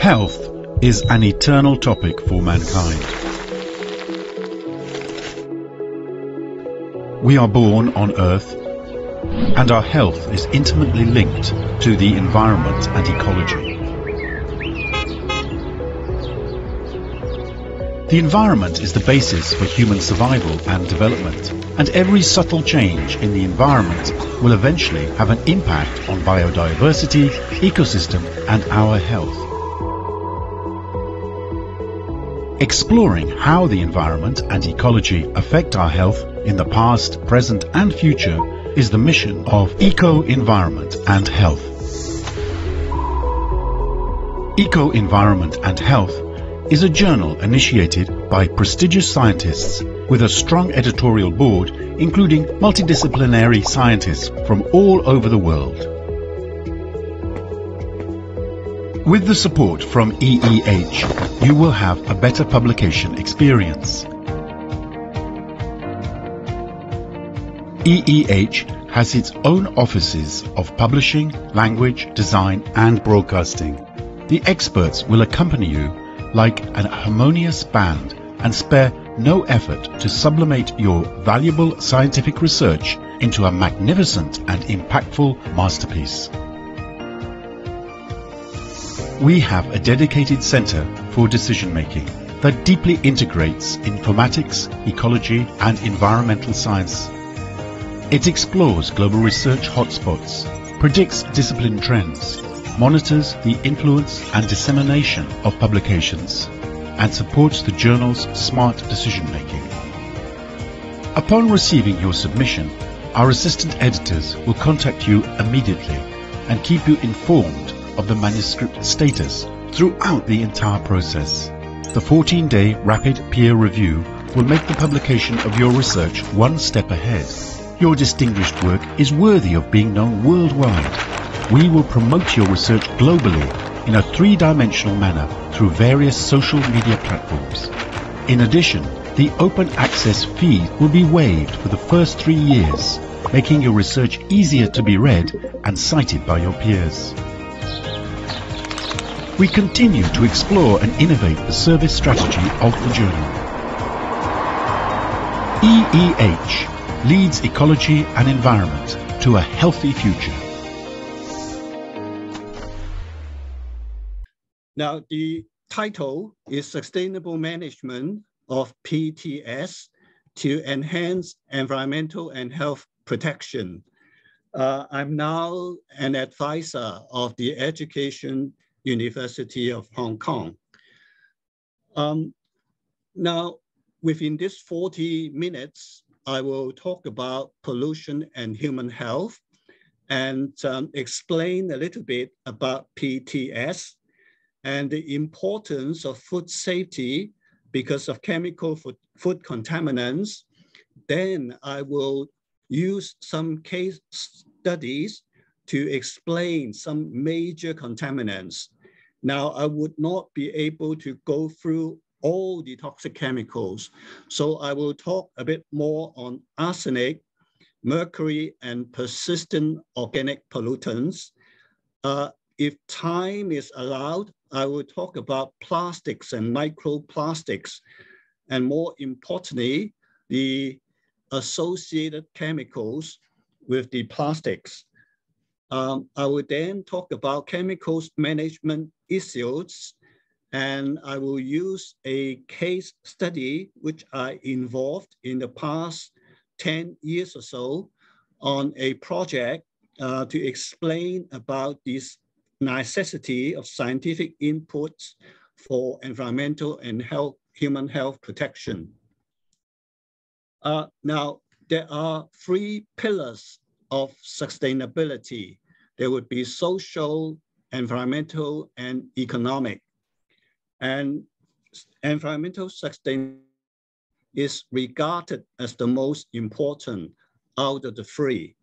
Health is an eternal topic for mankind. We are born on Earth, and our health is intimately linked to the environment and ecology. The environment is the basis for human survival and development, and every subtle change in the environment will eventually have an impact on biodiversity, ecosystem, and our health. Exploring how the environment and ecology affect our health in the past, present, and future is the mission of Eco-Environment&Health. Eco-Environment&Health is a journal initiated by prestigious scientists with a strong editorial board, including multidisciplinary scientists from all over the world. With the support from EEH, you will have a better publication experience. EEH has its own offices of publishing, language, design, and broadcasting. The experts will accompany you like an harmonious band and spare no effort to sublimate your valuable scientific research into a magnificent and impactful masterpiece. We have a dedicated center for decision-making that deeply integrates informatics, ecology, and environmental science. It explores global research hotspots, predicts discipline trends, monitors the influence and dissemination of publications, and supports the journal's smart decision-making. Upon receiving your submission, our assistant editors will contact you immediately and keep you informed of the manuscript status throughout the entire process. The 14-day rapid peer review will make the publication of your research one step ahead. Your distinguished work is worthy of being known worldwide. We will promote your research globally in a three-dimensional manner through various social media platforms. In addition, the open access fee will be waived for the first 3 years, making your research easier to be read and cited by your peers. We continue to explore and innovate the service strategy of the journal. EEH leads ecology and environment to a healthy future. Now, the title is Sustainable Management of PTS to Enhance Environmental and Health Protection. I'm now an advisor of the Education University of Hong Kong. Now, within this 40 minutes, I will talk about pollution and human health and explain a little bit about PTS and the importance of food safety because of chemical food contaminants. Then I will use some case studies to explain some major contaminants. Now, I would not be able to go through all the toxic chemicals, so I will talk a bit more on arsenic, mercury, and persistent organic pollutants. If time is allowed, I will talk about plastics and microplastics, and more importantly, the associated chemicals with the plastics. I will then talk about chemicals management issues, and I will use a case study which I involved in the past 10 years or so on a project to explain about this necessity of scientific inputs for environmental and human health protection. Now, there are 3 pillars of sustainability. There would be social, environmental, and economic. And environmental sustainability is regarded as the most important out of the 3.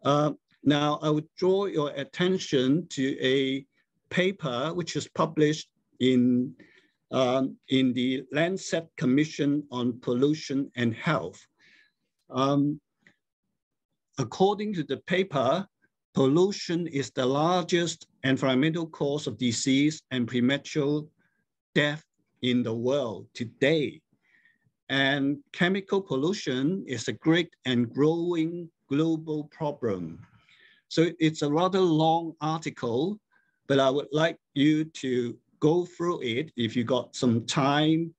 Now, I would draw your attention to a paper which is published in the Lancet Commission on Pollution and Health. According to the paper, pollution is the largest environmental cause of disease and premature death in the world today. And chemical pollution is a great and growing global problem. So it's a rather long article, but I would like you to go through it if you got some time.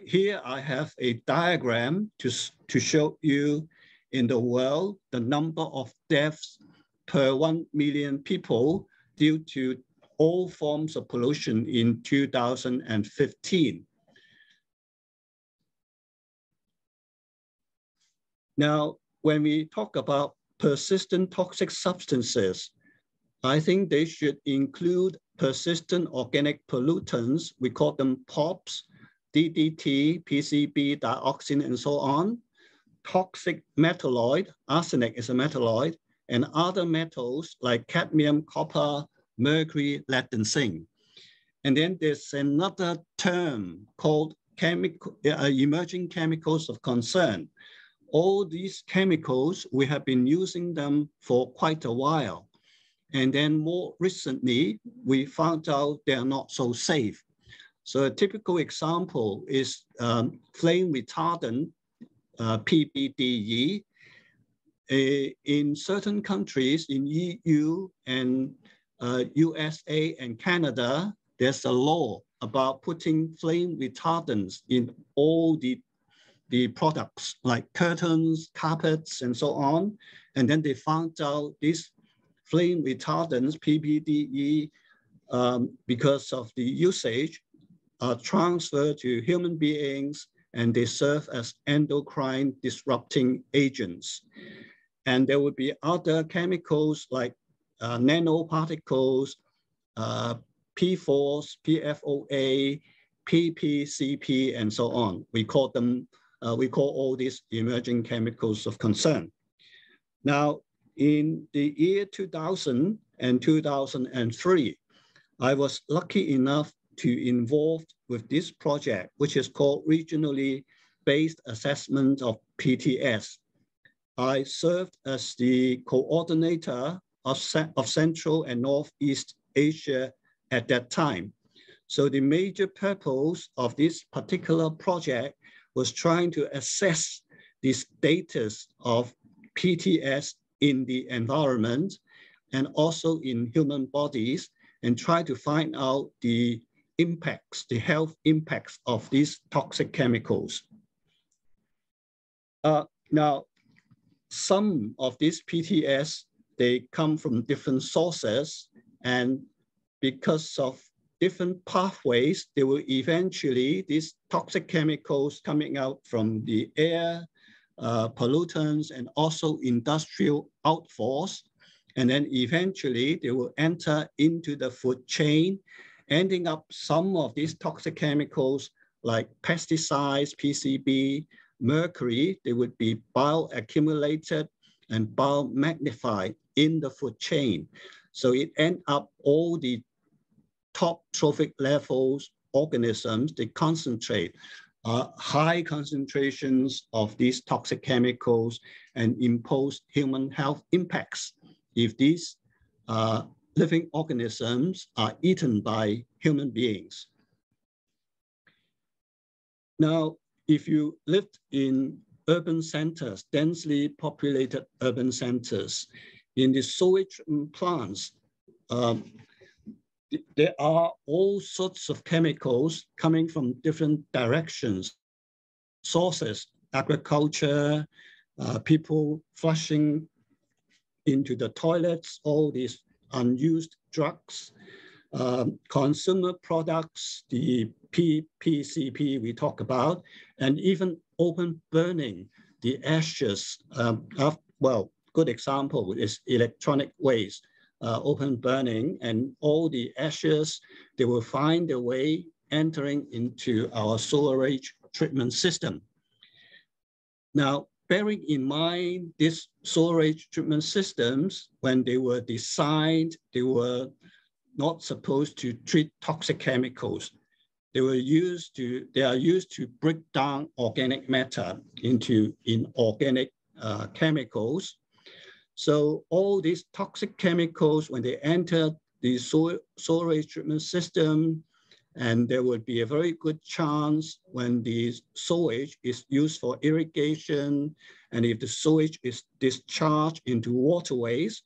Here I have a diagram to show you in the world the number of deaths per 1 million people due to all forms of pollution in 2015. Now, when we talk about persistent toxic substances, I think they should include persistent organic pollutants. We call them POPs, DDT, PCB, dioxin, and so on. Toxic metalloid, arsenic is a metalloid, and other metals like cadmium, copper, mercury, lead, and zinc. And then there's another term called emerging chemicals of concern. All these chemicals, we have been using them for quite a while. And then more recently, we found out they are not so safe. So a typical example is flame retardant, PCDD. In certain countries in EU and USA and Canada, there's a law about putting flame retardants in all the products like curtains, carpets, and so on. And then they found out these flame retardants, PCDD, because of the usage, are transferred to human beings, and they serve as endocrine disrupting agents. And there would be other chemicals like nanoparticles, PFOS, PFOA, PCP, and so on. We call all these emerging chemicals of concern. Now, in the year 2000 and 2003, I was lucky enough to involve with this project, which is called Regionally Based Assessment of PTS. I served as the coordinator of Central and Northeast Asia at that time. So the major purpose of this particular project was trying to assess the status of PTS in the environment and also in human bodies, and try to find out the impacts, the health impacts of these toxic chemicals. Now, some of these PTS, they come from different sources, and because of different pathways, they will eventually, these toxic chemicals coming out from the air, pollutants, and also industrial outfalls. And then eventually they will enter into the food chain, ending up some of these toxic chemicals like pesticides, PCB, mercury, they would be bioaccumulated and biomagnified in the food chain. So it ends up all the top trophic levels organisms, they concentrate high concentrations of these toxic chemicals and impose human health impacts if these living organisms are eaten by human beings. Now, if you lived in urban centers, densely populated urban centers, in the sewage plants, there are all sorts of chemicals coming from different directions, sources, agriculture, people flushing into the toilets, all these unused drugs, consumer products, the PCP we talk about, and even open burning, the ashes. Well, good example is electronic waste. Open burning, and all the ashes, they will find their way entering into our sewerage treatment system. Now, bearing in mind these sewerage treatment systems, when they were designed, they were not supposed to treat toxic chemicals. They are used to break down organic matter into inorganic chemicals. So all these toxic chemicals, when they enter the sewage treatment system, and there would be a very good chance when the sewage is used for irrigation, and if the sewage is discharged into waterways,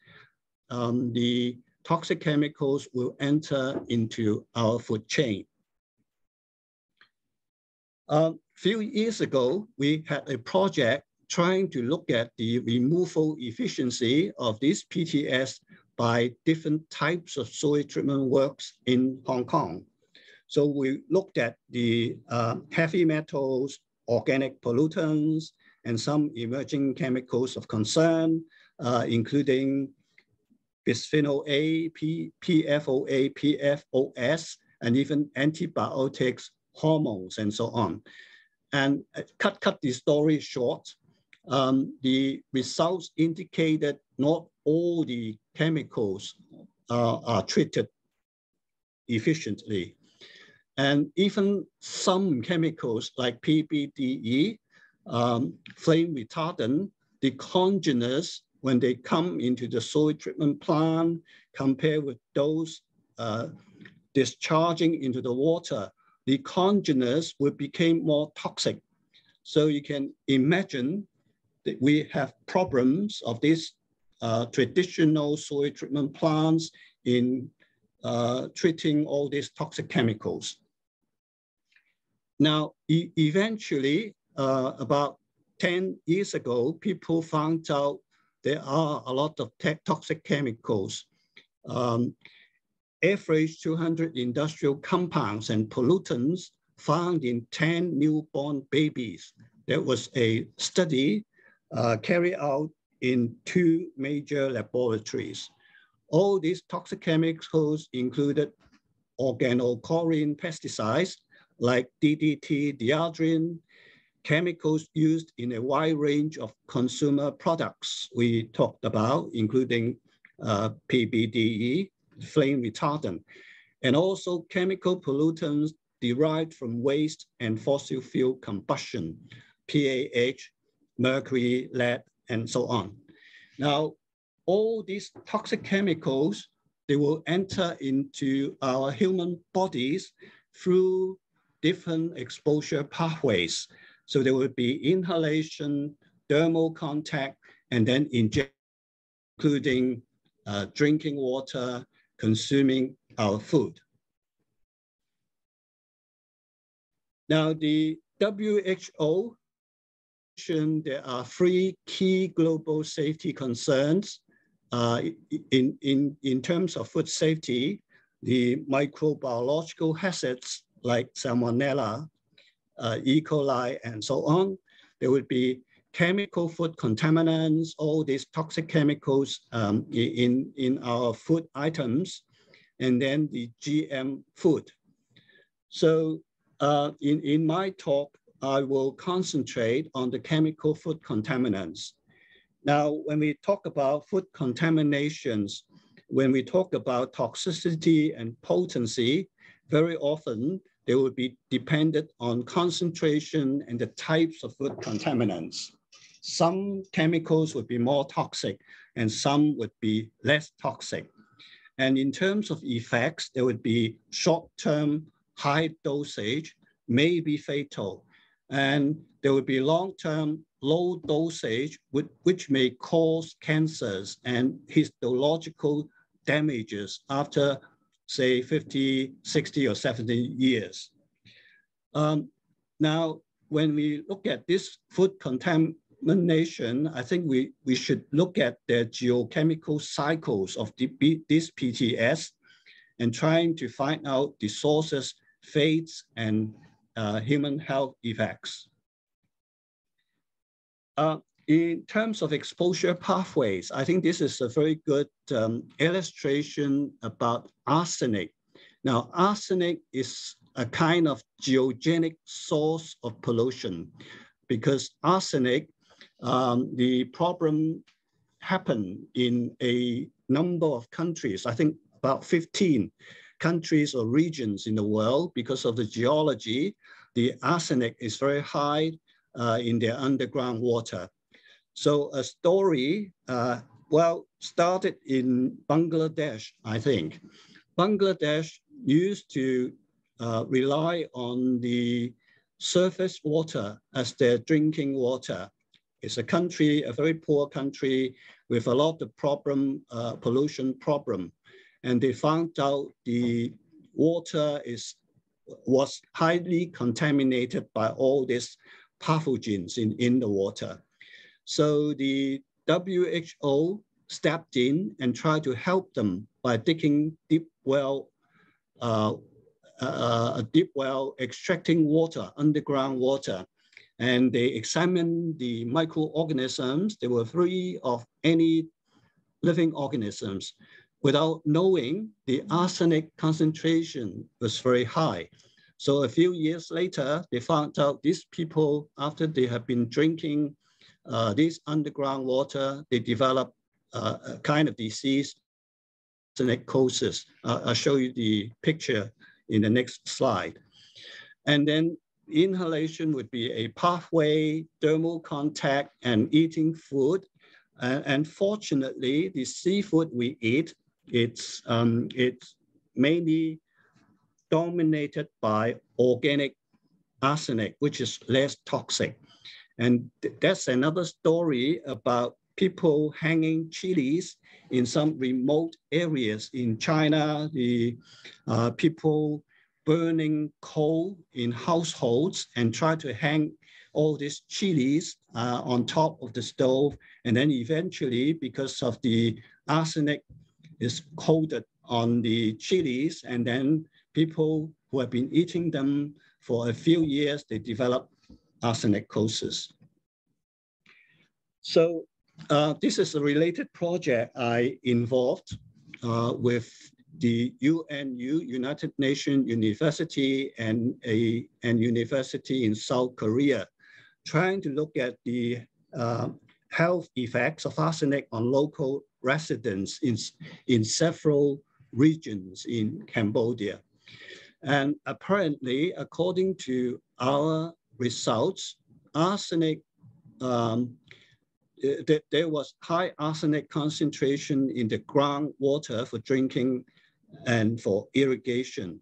the toxic chemicals will enter into our food chain. A few years ago, we had a project trying to look at the removal efficiency of these PTS by different types of sewage treatment works in Hong Kong. So we looked at the heavy metals, organic pollutants, and some emerging chemicals of concern, including bisphenol A, PFOA, PFOS, and even antibiotics, hormones, and so on. And cut the story short, the results indicated not all the chemicals are treated efficiently. And even some chemicals like PCDD, flame retardant, the congeners, when they come into the sewage treatment plant, compared with those discharging into the water, the congeners will become more toxic. So you can imagine that we have problems of these traditional sewage treatment plants in treating all these toxic chemicals. Now, eventually, about 10 years ago, people found out there are a lot of toxic chemicals. Average 200 industrial compounds and pollutants found in 10 newborn babies. There was a study carried out in 2 major laboratories. All these toxic chemicals included organochlorine pesticides like DDT, dioxins, chemicals used in a wide range of consumer products we talked about, including PCBs, flame retardant, and also chemical pollutants derived from waste and fossil fuel combustion, PAH, mercury, lead, and so on. Now, all these toxic chemicals, they will enter into our human bodies through different exposure pathways. So there will be inhalation, dermal contact, and then injection, including drinking water, consuming our food. Now, the WHO, there are 3 key global safety concerns in terms of food safety: the microbiological hazards like Salmonella, E. coli, and so on. There would be chemical food contaminants, all these toxic chemicals in our food items, and then the GM food. So in my talk, I will concentrate on the chemical food contaminants. Now, when we talk about food contaminations, when we talk about toxicity and potency, very often they will be dependent on concentration and the types of food contaminants. Some chemicals would be more toxic and some would be less toxic. And in terms of effects, there would be short-term high dosage, may be fatal. And there would be long-term low dosage, which may cause cancers and histological damages after, say, 50, 60, or 70 years. Now, when we look at this food contamination, I think we should look at the geochemical cycles of this PTS and trying to find out the sources, fates, and human health effects. In terms of exposure pathways, I think this is a very good illustration about arsenic. Now, arsenic is a kind of geogenic source of pollution because arsenic, the problem happened in a number of countries, I think about 15 countries or regions in the world. Because of the geology, the arsenic is very high in their underground water. So a story well, started in Bangladesh, I think. Bangladesh used to rely on the surface water as their drinking water. It's a country, a very poor country with a lot of pollution problem. And they found out the water was highly contaminated by all these pathogens in the water. So the WHO stepped in and tried to help them by digging deep well, extracting water, underground water. And they examined the microorganisms. They were free of any living organisms. Without knowing, the arsenic concentration was very high. So a few years later, they found out these people, after they have been drinking this underground water, they developed a kind of disease, arsenicosis. I'll show you the picture in the next slide. And then inhalation would be a pathway, thermal contact, and eating food. And fortunately, the seafood we eat, it's mainly dominated by organic arsenic, which is less toxic. And that's another story about people hanging chilies in some remote areas in China, the people burning coal in households and try to hang all these chilies on top of the stove. And then eventually, because of the arsenic is coated on the chilies, and then people who have been eating them for a few years, they develop arsenicosis. So this is a related project I involved with the UNU, United Nations University, and a university in South Korea, trying to look at the health effects of arsenic on local residents in several regions in Cambodia. And apparently, according to our results, arsenic, there was high arsenic concentration in the groundwater for drinking and for irrigation.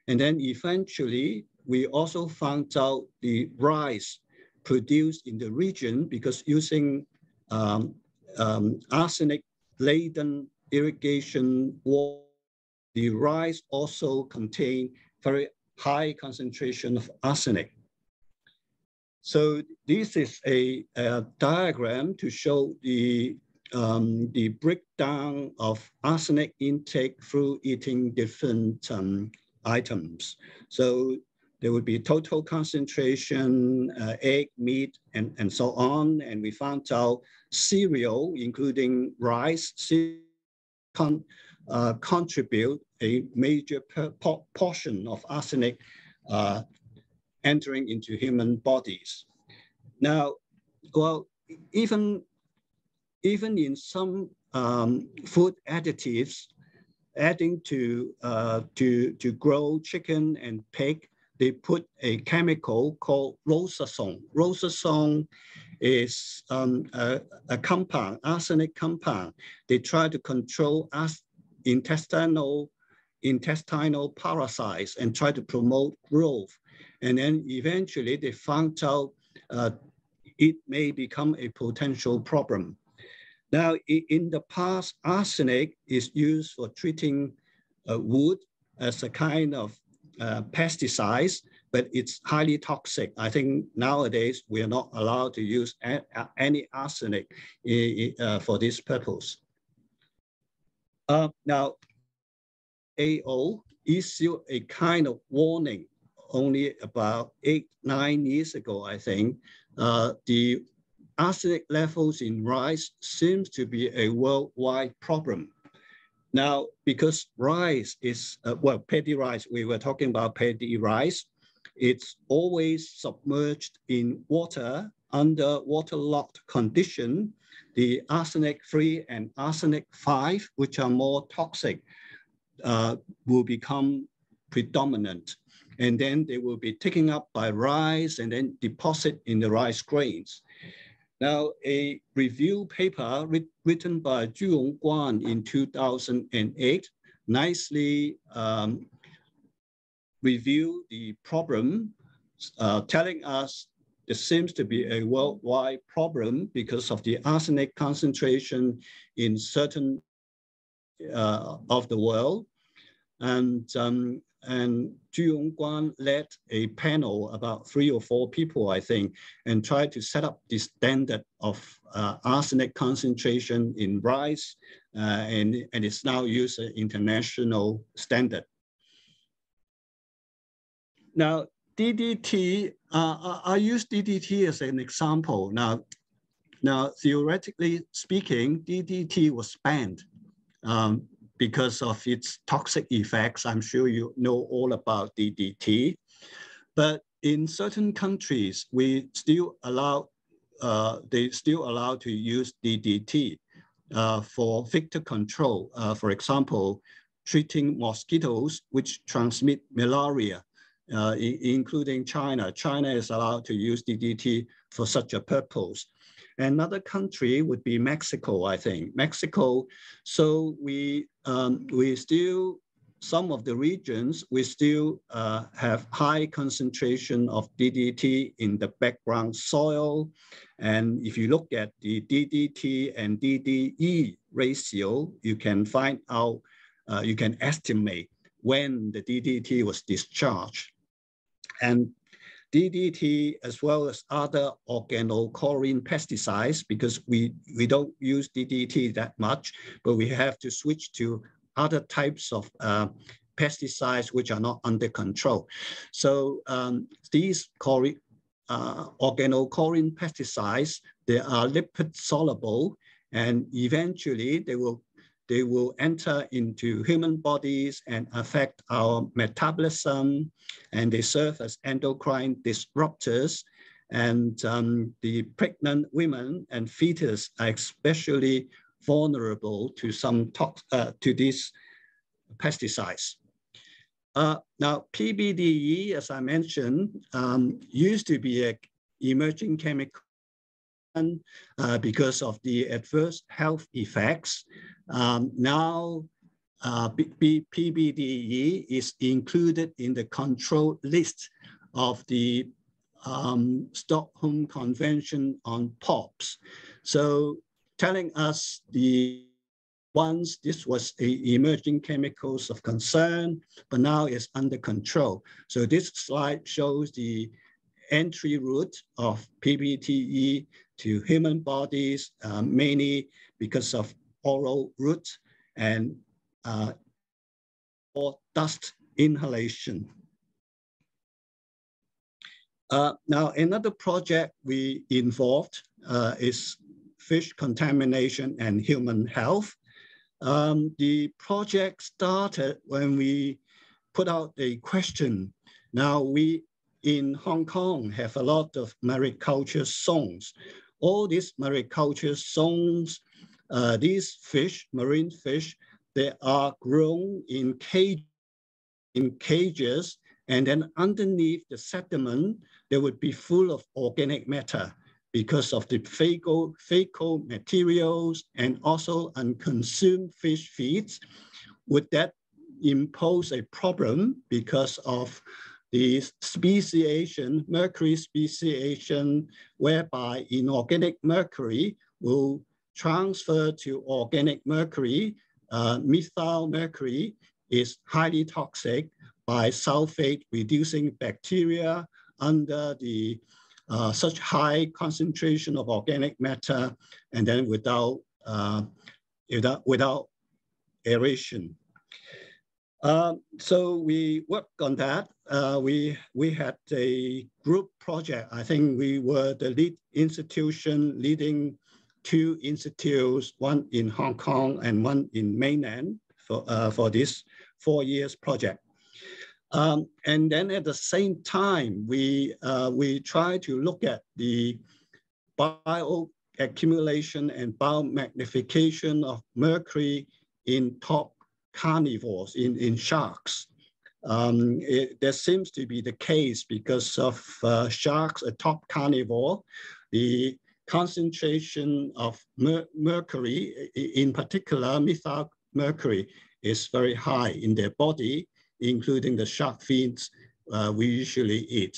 And then eventually, we also found out the rice produced in the region, because using arsenic-laden irrigation water, the rice also contain very high concentration of arsenic. So this is a diagram to show the breakdown of arsenic intake through eating different items. So there would be total concentration, egg, meat, and so on. And we found out cereal, including rice, contribute a major portion of arsenic entering into human bodies. Now, well, even in some food additives, adding to grow chicken and pig, they put a chemical called rosazone. Rosazone is a compound, arsenic compound. They try to control intestinal parasites and try to promote growth. And then eventually they found out it may become a potential problem. Now, in the past, arsenic is used for treating wood as a kind of pesticides, but it's highly toxic. I think nowadays we are not allowed to use any arsenic for this purpose. Now, AO issued a kind of warning only about 8-9 years ago, I think. The arsenic levels in rice seems to be a worldwide problem. Now, because rice is, well, paddy rice, we were talking about paddy rice, it's always submerged in water under waterlogged condition. The arsenic-3 and arsenic-5, which are more toxic, will become predominant. And then they will be taken up by rice and then deposit in the rice grains. Now, a review paper written by Zhu Guan in 2008 nicely reviewed the problem, telling us there seems to be a worldwide problem because of the arsenic concentration in certain of the world. And Zhu Guan led a panel, about 3 or 4 people, I think, and tried to set up the standard of arsenic concentration in rice, and it's now used as an international standard. Now, DDT, I use DDT as an example. Now, theoretically speaking, DDT was banned because of its toxic effects. I'm sure you know all about DDT, but in certain countries, they still allow to use DDT for vector control. For example, treating mosquitoes which transmit malaria, including China. China is allowed to use DDT for such a purpose. Another country would be Mexico, I think. Mexico, so we still, some of the regions, we still have high concentration of DDT in the background soil. And if you look at the DDT and DDE ratio, you can find out, you can estimate when the DDT was discharged. And DDT, as well as other organochlorine pesticides, because we don't use DDT that much, but we have to switch to other types of pesticides which are not under control. So these organochlorine pesticides, they are lipid soluble, and eventually they will enter into human bodies and affect our metabolism, and they serve as endocrine disruptors. And the pregnant women and fetus are especially vulnerable to to these pesticides. Now, PCDD, as I mentioned, used to be an emerging chemical because of the adverse health effects. Now, PCDD is included in the control list of the Stockholm Convention on POPs. So telling us once this was emerging chemicals of concern, but now it's under control. So this slide shows the entry route of PCDD to human bodies, mainly because of oral route and or dust inhalation. Now, another project we involved is fish contamination and human health. The project started when we put out a question. Now, we in Hong Kong have a lot of mariculture zones. All these mariculture zones, these fish, marine fish, they are grown in cages, and then underneath the sediment, they would be full of organic matter because of the fecal materials and also unconsumed fish feeds. Would that impose a problem because of the speciation, mercury speciation, whereby inorganic mercury will transfer to organic mercury? Methyl mercury is highly toxic by sulfate, reducing bacteria under the such high concentration of organic matter, and then without aeration. So we worked on that. We had a group project. I think we were the lead institution leading 2 institutes, one in Hong Kong and one in mainland for this 4 years project. And then at the same time, we try to look at the bioaccumulation and biomagnification of mercury in top carnivores, in sharks. There seems to be the case because of sharks, a top carnivore, the concentration of mercury, in particular methyl mercury, is very high in their body, including the shark fins we usually eat.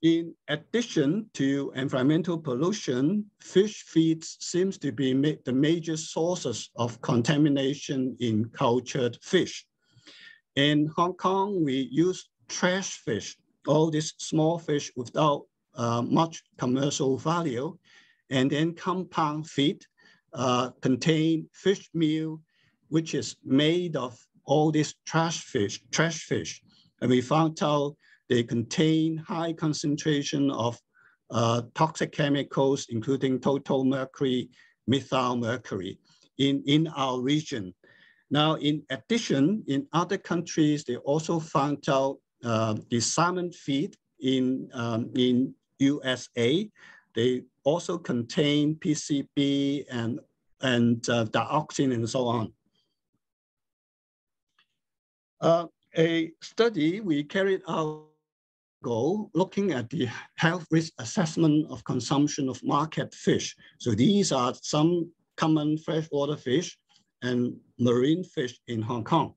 In addition to environmental pollution, fish feeds seems to be the major sources of contamination in cultured fish. In Hong Kong, we use trash fish, all these small fish without much commercial value, and then compound feed contain fish meal, which is made of all these trash fish. And we found out they contain high concentration of toxic chemicals, including total mercury, methyl mercury in our region. Now, in addition, in other countries, they also found out the salmon feed in USA. They also contain PCB and dioxin and so on. A study we carried out looking at the health risk assessment of consumption of market fish. So these are some common freshwater fish and marine fish in Hong Kong.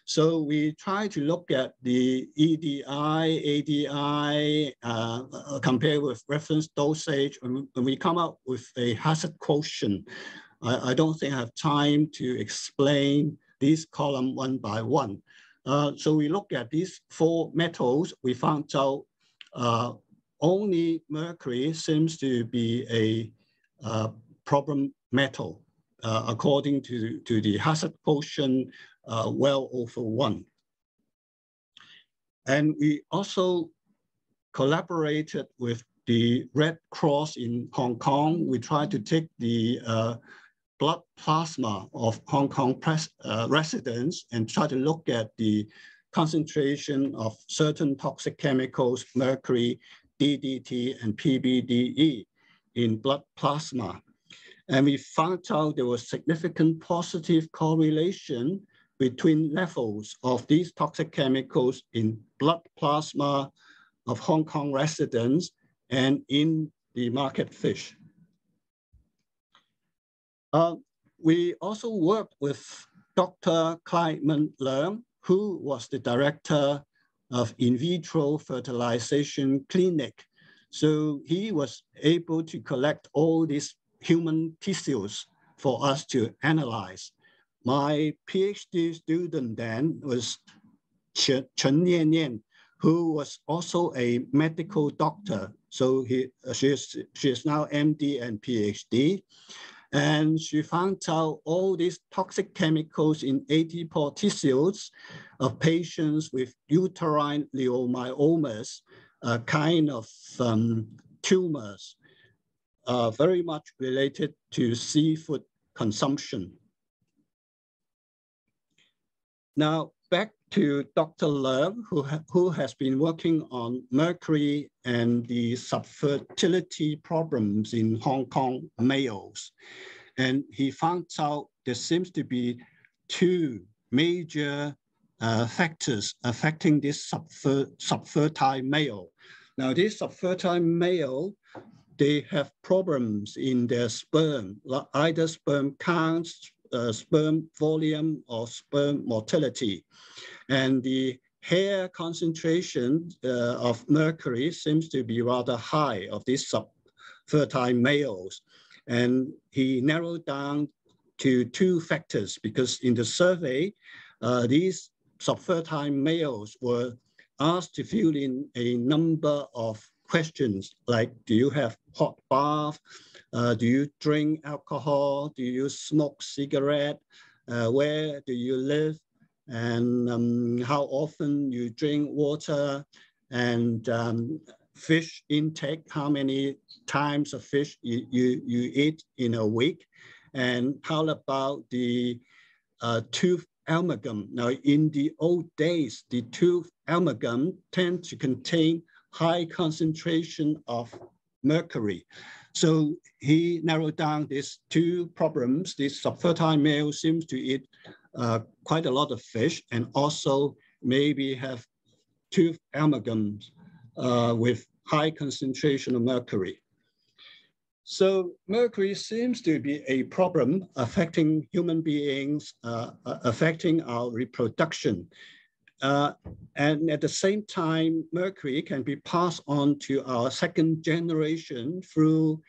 So we try to look at the EDI, ADI, compared with reference dosage, and we come up with a hazard quotient. I don't think I have time to explain these columns one by one. So we look at these four metals. We found out only mercury seems to be a problem metal, according to the hazard quotient well over 1. And we also collaborated with the Red Cross in Hong Kong. We tried to take the blood plasma of Hong Kong residents and try to look at the concentration of certain toxic chemicals, mercury, DDT, and PCDD in blood plasma. And we found out there was significant positive correlation between levels of these toxic chemicals in blood plasma of Hong Kong residents and in the market fish. We also worked with Dr. Clement Leung, who was the director of in vitro fertilization clinic. So he was able to collect all these human tissues for us to analyze. My PhD student then was Chen Nian, who was also a medical doctor. So she is now MD and PhD. And she found out all these toxic chemicals in adipose tissues of patients with uterine leiomyomas, a kind of tumors, very much related to seafood consumption. Now, back to Dr. Leung, who has been working on mercury and the subfertility problems in Hong Kong males. And he found out there seems to be 2 major factors affecting this subfertile male. Now, this subfertile male, they have problems in their sperm, either sperm counts, sperm volume, or sperm motility. And the hair concentration of mercury seems to be rather high of these subfertile males. And he narrowed down to 2 factors because in the survey, these subfertile males were asked to fill in a number of questions like, do you have hot bath? Do you drink alcohol? Do you smoke cigarette? Where do you live? And how often you drink water? And fish intake, how many times of fish you eat in a week? And how about the tooth amalgam? Now, in the old days, the tooth amalgam tend to contain high concentration of mercury. So he narrowed down these 2 problems. This subfertile male seems to eat quite a lot of fish and also maybe have tooth amalgams with high concentration of mercury. So mercury seems to be a problem affecting human beings, affecting our reproduction. And at the same time, mercury can be passed on to our second generation through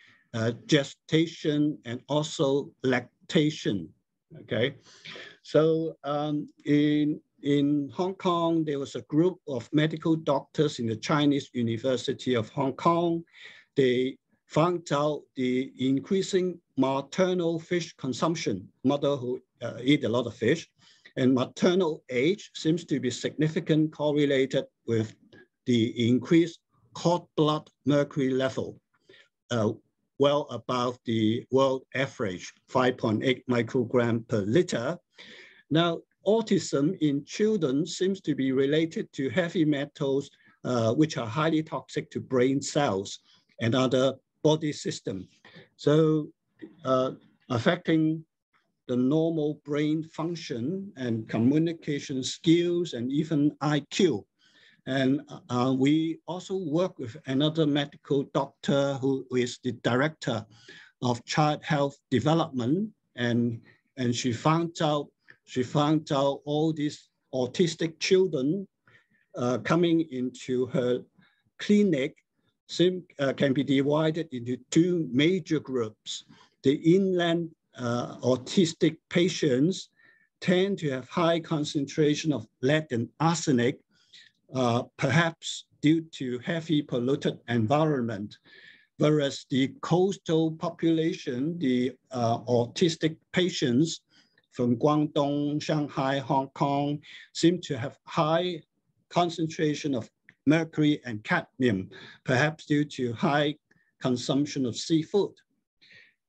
gestation and also lactation, okay? So in Hong Kong, there was a group of medical doctors in the Chinese University of Hong Kong. They found out the increasing maternal fish consumption, mother who eat a lot of fish, and maternal age seems to be significantly correlated with the increased cord blood mercury level, well above the world average, 5.8 microgram per liter. Now, autism in children seems to be related to heavy metals, which are highly toxic to brain cells and other body systems. So affecting the normal brain function and communication skills and even IQ. And we also work with another medical doctor who is the director of child health development, and she found out all these autistic children coming into her clinic can be divided into two major groups. The inland autistic patients tend to have high concentration of lead and arsenic, perhaps due to heavy polluted environment, whereas the coastal population, the autistic patients from Guangdong, Shanghai, Hong Kong, seem to have high concentration of mercury and cadmium, perhaps due to high consumption of seafood.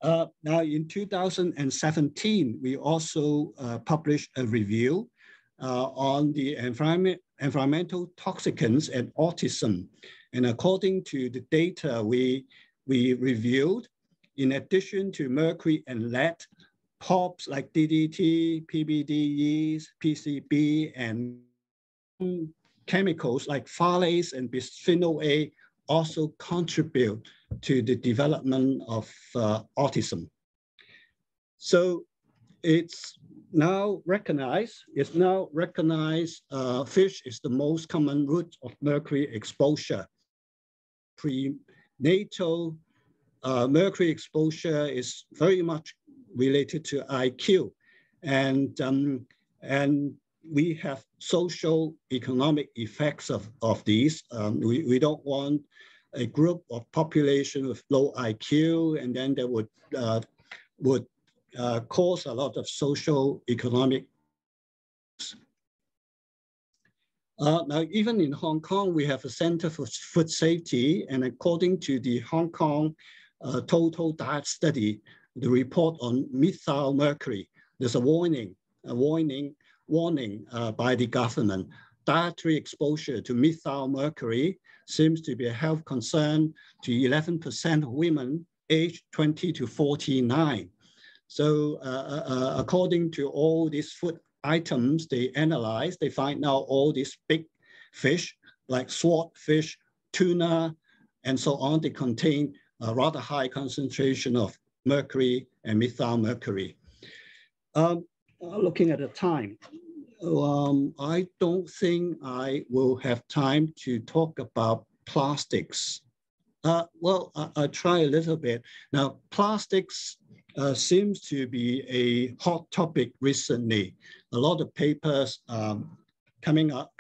Now, in 2017, we also published a review on the environmental toxicants and autism. And according to the data we reviewed, in addition to mercury and lead, POPs like DDT, PCDs, PCB, and chemicals like phthalates and bisphenol A also contribute to the development of autism. So it's now recognized fish is the most common route of mercury exposure. Prenatal mercury exposure is very much related to IQ, and we have social economic effects of these. We don't want a group of population with low IQ, and then that would cause a lot of social economic. Now, even in Hong Kong, we have a Center for Food Safety, and according to the Hong Kong Total Diet Study, the report on methyl mercury, there's a warning by the government. Dietary exposure to methyl mercury seems to be a health concern to 11% of women aged 20 to 49. So according to all these food items they analyze, they find now all these big fish like swordfish, tuna, and so on, they contain a rather high concentration of mercury and methyl mercury. Looking at the time, I don't think I will have time to talk about plastics. Well, I'll try a little bit. Now, plastics seems to be a hot topic recently. A lot of papers coming up,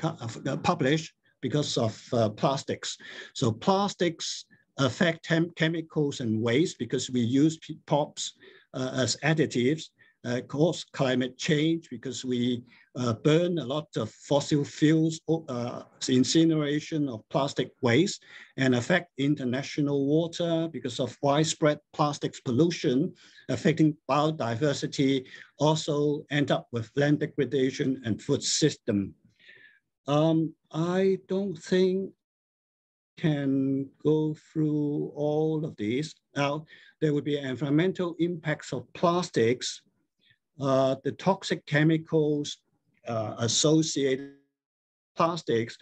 published because of plastics. So plastics affect chemicals and waste because we use POPs as additives, cause climate change because we burn a lot of fossil fuels, incineration of plastic waste, and affect international water because of widespread plastics pollution, affecting biodiversity, also end up with land degradation and food system. I don't think can go through all of these. Now, there would be environmental impacts of plastics, the toxic chemicals associated with plastics,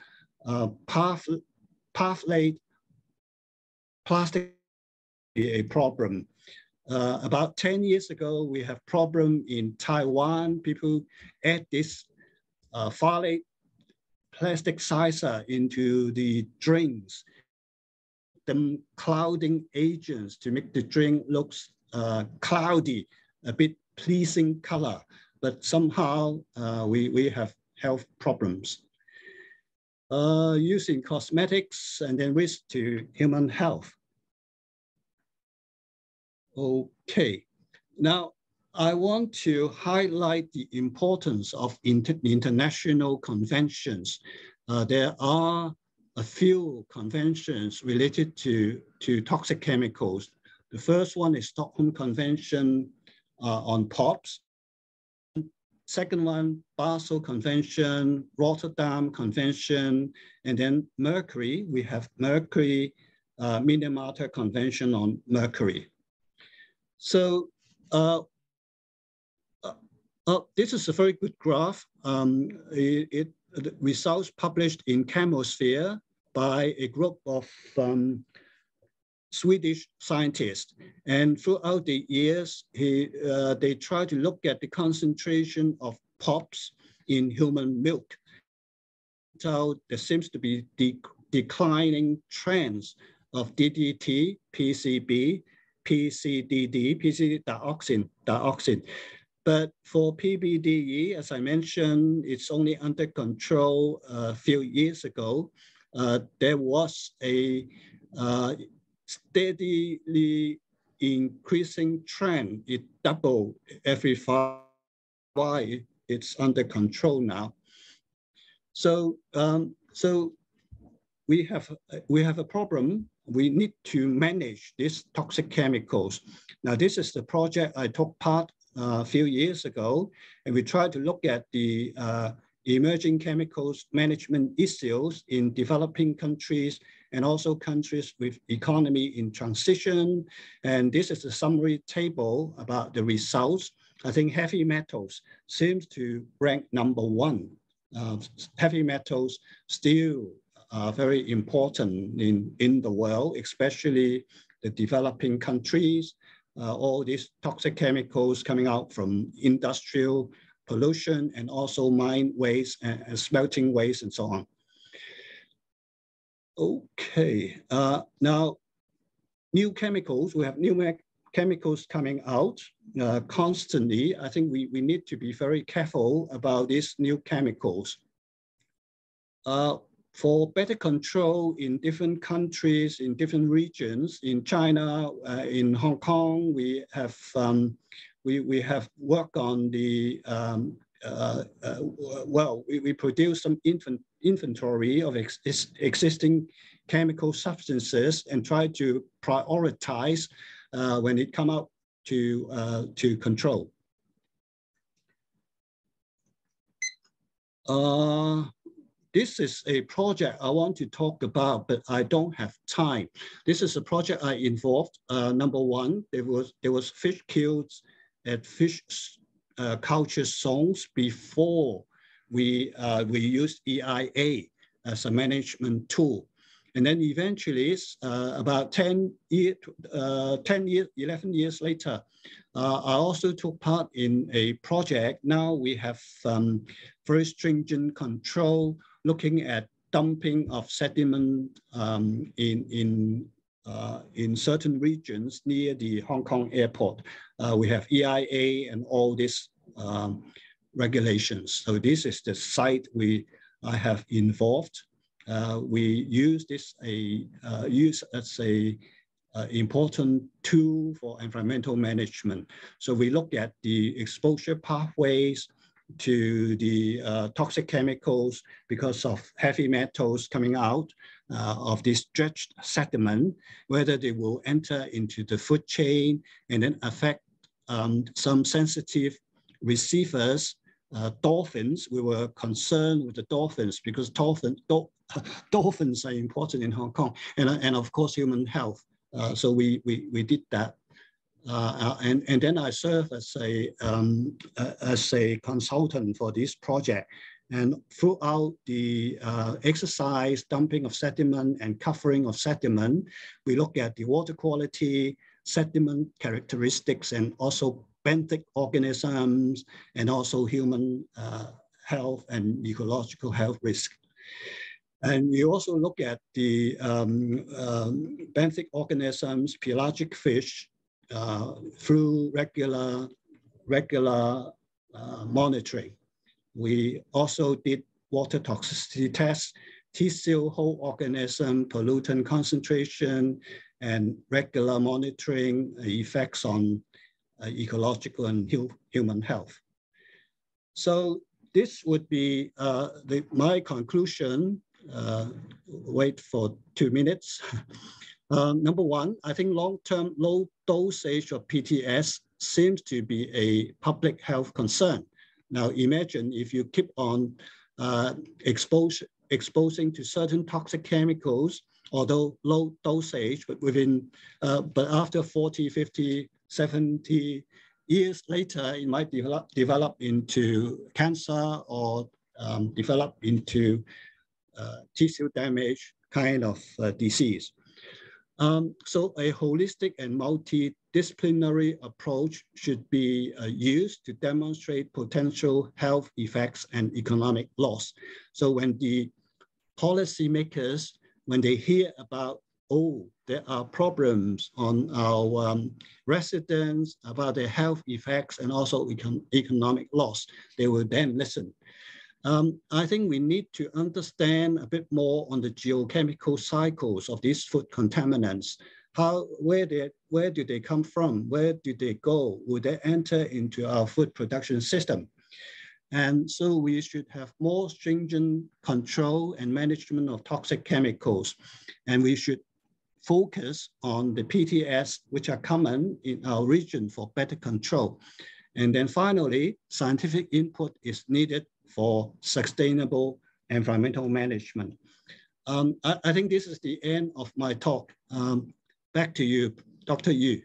pathlate plastic is a problem. About 10 years ago, we have problem in Taiwan. People add this phthalate plastic sizer into the drinks, them clouding agents to make the drink looks cloudy, a bit pleasing color, but somehow we have health problems. Using cosmetics and then risk to human health. Okay, now I want to highlight the importance of international conventions. There are a few conventions related to toxic chemicals. The first one is Stockholm Convention on POPs. Second one, Basel Convention, Rotterdam Convention, and then mercury. We have mercury, Minamata Convention on mercury. So this is a very good graph. The results published in Chemosphere by a group of Swedish scientists. And throughout the years, they try to look at the concentration of POPs in human milk. So there seems to be declining trends of DDT, PCB, PCDD, PCD dioxin. But for PBDE, as I mentioned, it's only under control a few years ago. There was a steadily increasing trend. It doubled every 5 years. It's under control now. So, we have a problem. We need to manage these toxic chemicals. Now, this is the project I took part a few years ago, and we tried to look at the emerging chemicals management issues in developing countries and also countries with economy in transition. And this is a summary table about the results. I think heavy metals seems to rank #1. Heavy metals still are very important in the world, especially the developing countries. All these toxic chemicals coming out from industrial pollution and also mine waste and smelting waste and so on. Okay, now new chemicals, we have new chemicals coming out constantly. I think we need to be very careful about these new chemicals. For better control in different countries, in different regions, in China, in Hong Kong, we have worked on the, we produce some inventory of existing chemical substances and try to prioritize when it come out to control. This is a project I want to talk about, but I don't have time. This is a project I involved. #1, there was fish killed at fish culture zones before we used EIA as a management tool. And then eventually, about 11 years later, I also took part in a project. Now we have very stringent control looking at dumping of sediment in certain regions near the Hong Kong airport. We have EIA and all these regulations. So this is the site I have involved. We use this as a important tool for environmental management. So we look at the exposure pathways to the toxic chemicals because of heavy metals coming out of this dredged sediment, whether they will enter into the food chain and then affect some sensitive receivers. Dolphins, we were concerned with the dolphins because dolphins are important in Hong Kong, and of course human health. So we did that. And then I served as a consultant for this project. And throughout the exercise, dumping of sediment and covering of sediment, we look at the water quality, sediment characteristics, and also benthic organisms, and also human health and ecological health risk. And we also look at the benthic organisms, pelagic fish, through regular monitoring. We also did water toxicity tests, tissue, whole organism, pollutant concentration, and regular monitoring effects on ecological and human health. So this would be my conclusion. Wait for 2 minutes. Number one, I think long-term low dosage of PTS seems to be a public health concern. Now imagine if you keep on exposing to certain toxic chemicals, although low dosage, but but after 40, 50, 70 years later, it might develop into cancer or develop into tissue damage kind of disease. So a holistic and multidisciplinary approach should be used to demonstrate potential health effects and economic loss. So when the policymakers, when they hear about, oh, there are problems on our residents about their health effects and also economic loss, they will then listen. I think we need to understand a bit more on the geochemical cycles of these food contaminants. Where do they come from? Where do they go? Will they enter into our food production system? And so we should have more stringent control and management of toxic chemicals. And we should focus on the PTS, which are common in our region for better control. And then finally, scientific input is needed for sustainable environmental management. I think this is the end of my talk. Back to you, Dr. Yu.